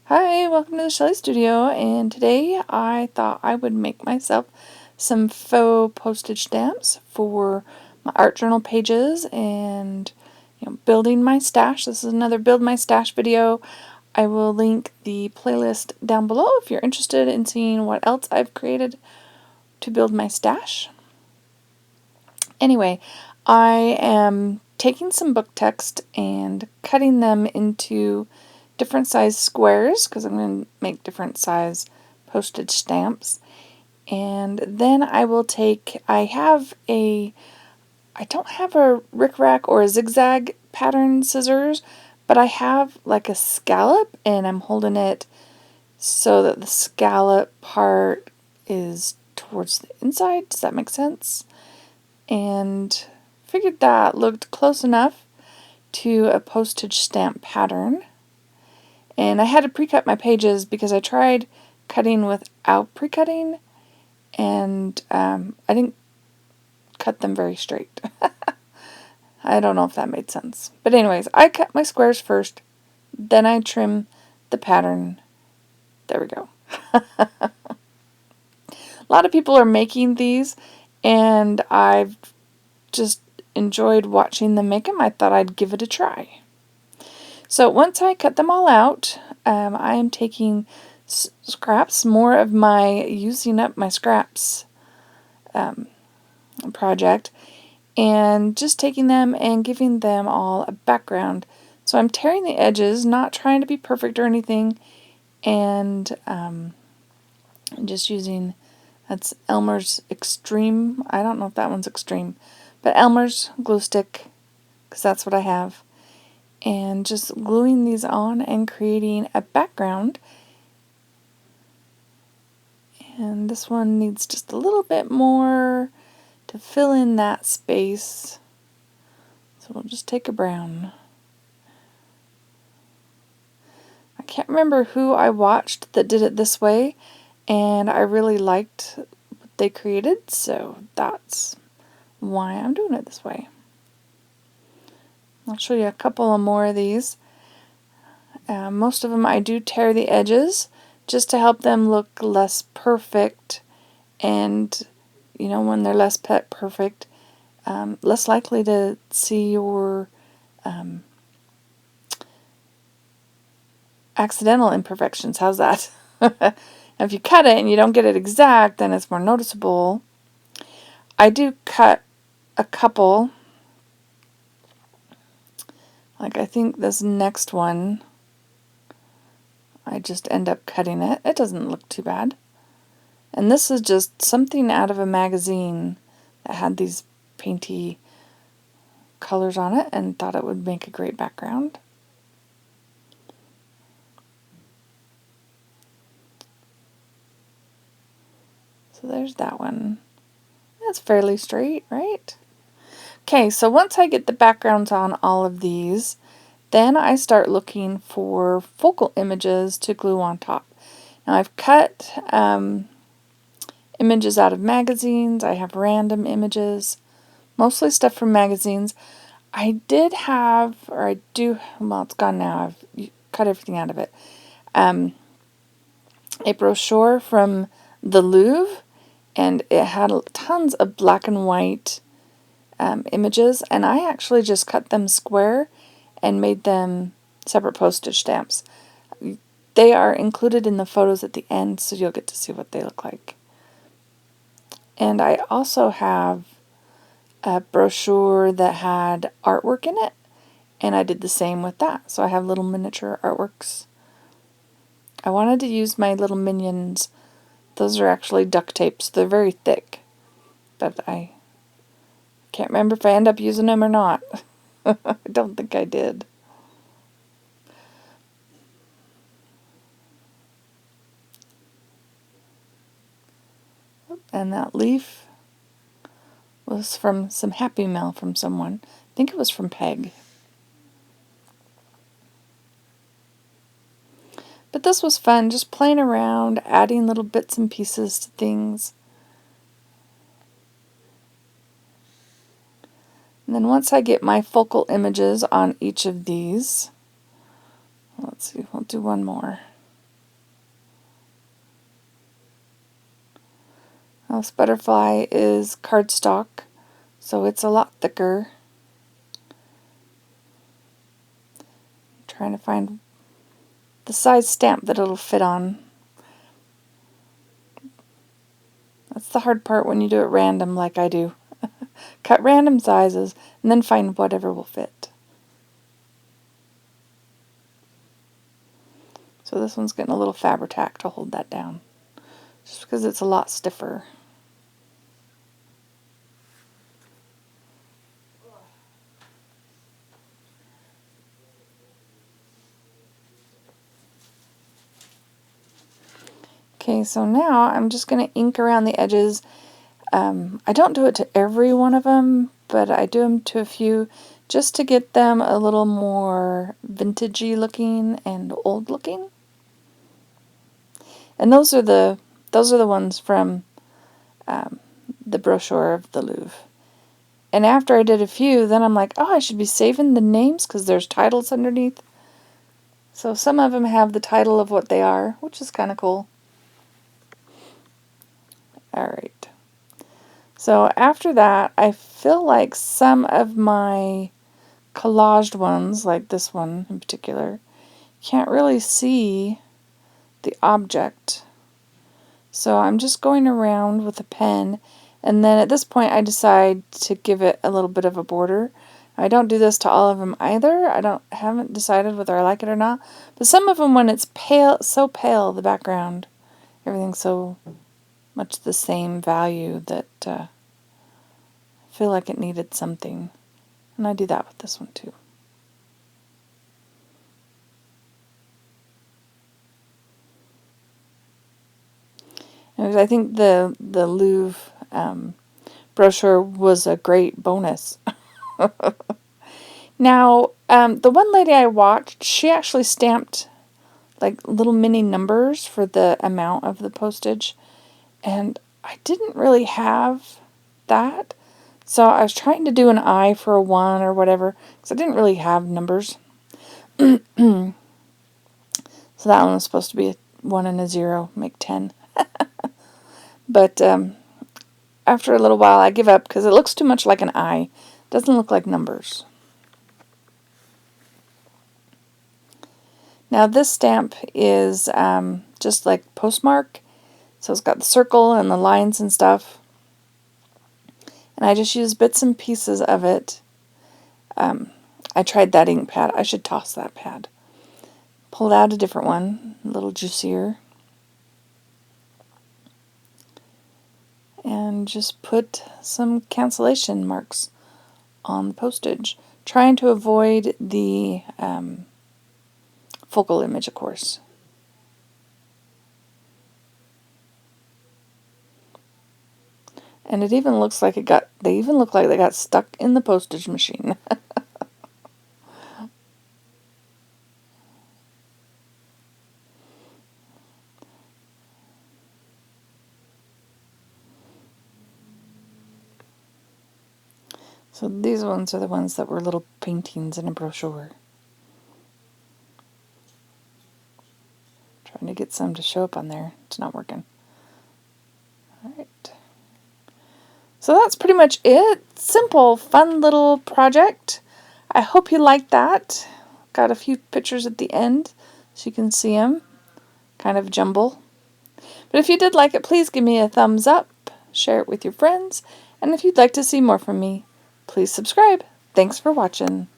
Hi, welcome to the Shelly Studio, and today I thought I would make myself some faux postage stamps for my art journal pages and building my stash. This is another build my stash video. I will link the playlist down below if you're interested in seeing what else I've created to build my stash. Anyway, I am taking some book text and cutting them into different size squares because I'm going to make different size postage stamps. And then I will take, I don't have a rickrack or a zigzag pattern scissors, but I have like a scallop and I'm holding it so that the scallop part is towards the inside. Does that make sense? And figured that looked close enough to a postage stamp pattern. And I had to pre-cut my pages because I tried cutting without pre-cutting, and I didn't cut them very straight. I don't know if that made sense. But anyways, I cut my squares first, then I trim the pattern. There we go. A lot of people are making these, and I've just enjoyed watching them make them. I thought I'd give it a try. So once I cut them all out, I am taking scraps, more of my using up my scraps project, and just taking them and giving them all a background. So I'm tearing the edges, not trying to be perfect or anything, and just using, that's Elmer's Extreme, I don't know if that one's Extreme, but Elmer's glue stick, because that's what I have. And just gluing these on and creating a background. And this one needs just a little bit more to fill in that space. So we'll just take a brown. I can't remember who I watched that did it this way, and I really liked what they created, so that's why I'm doing it this way. I'll show you a couple of more of these. Most of them I do tear the edges just to help them look less perfect, and when they're less perfect, less likely to see your accidental imperfections. How's that? If you cut it and you don't get it exact, then it's more noticeable. I do cut a couple. Like I think this next one, I just end up cutting it. It doesn't look too bad. And this is just something out of a magazine that had these painty colors on it and thought it would make a great background. So there's that one. That's fairly straight, right? Okay, so once I get the backgrounds on all of these, then I start looking for focal images to glue on top. Now I've cut images out of magazines. I have random images, mostly stuff from magazines. I did have, or I do, well, it's gone now. I've cut everything out of it. A brochure from the Louvre, and it had tons of black and white images, and I actually just cut them square and made them separate postage stamps. They are included in the photos at the end, so you'll get to see what they look like. And I also have a brochure that had artwork in it, and I did the same with that. So I have little miniature artworks. I wanted to use my little minions. Those are actually duct tapes. They're very thick, but I can't remember if I end up using them or not. I don't think I did. And that leaf was from some Happy Mail from someone. I think it was from Peg. But this was fun, just playing around, adding little bits and pieces to things. And then once I get my focal images on each of these, let's see, we'll do one more. This butterfly is cardstock, so it's a lot thicker. I'm trying to find the size stamp that it'll fit on. That's the hard part when you do it random like I do. Cut random sizes and then find whatever will fit. So this one's getting a little Fabri-Tac to hold that down, just because it's a lot stiffer. Okay, so now I'm just going to ink around the edges. I don't do it to every one of them, but I do them to a few just to get them a little more vintagey looking and old looking. And those are the ones from the brochure of the Louvre. And after I did a few, then I'm like, oh, I should be saving the names because there's titles underneath. So some of them have the title of what they are, which is kind of cool. Alright. So after that, I feel like some of my collaged ones, like this one in particular, can't really see the object. So I'm just going around with a pen, and then at this point I decide to give it a little bit of a border. I don't do this to all of them either. Haven't decided whether I like it or not. But some of them, when it's pale, so pale, the background, everything's so much the same value that I feel like it needed something. And I do that with this one too. And I think the Louvre brochure was a great bonus. Now, the one lady I watched, she actually stamped like little mini numbers for the amount of the postage, and I didn't really have that. So I was trying to do an I for a 1 or whatever, because I didn't really have numbers. So that one was supposed to be a 1 and a 0, make 10. But after a little while I give up because it looks too much like an I. It doesn't look like numbers. Now this stamp is just like postmark. So it's got the circle and the lines and stuff. And I just use bits and pieces of it. I tried that ink pad. I should toss that pad. Pulled out a different one, a little juicier. And just put some cancellation marks on the postage, trying to avoid the focal image, of course. And it even looks like they even look like they got stuck in the postage machine. So these ones are the ones that were little paintings in a brochure. Trying to get some to show up on there. It's not working. Alright. So that's pretty much it. Simple, fun little project. I hope you liked that. Got a few pictures at the end so you can see them. Kind of jumble. But if you did like it, please give me a thumbs up. Share it with your friends. And if you'd like to see more from me, please subscribe. Thanks for watching.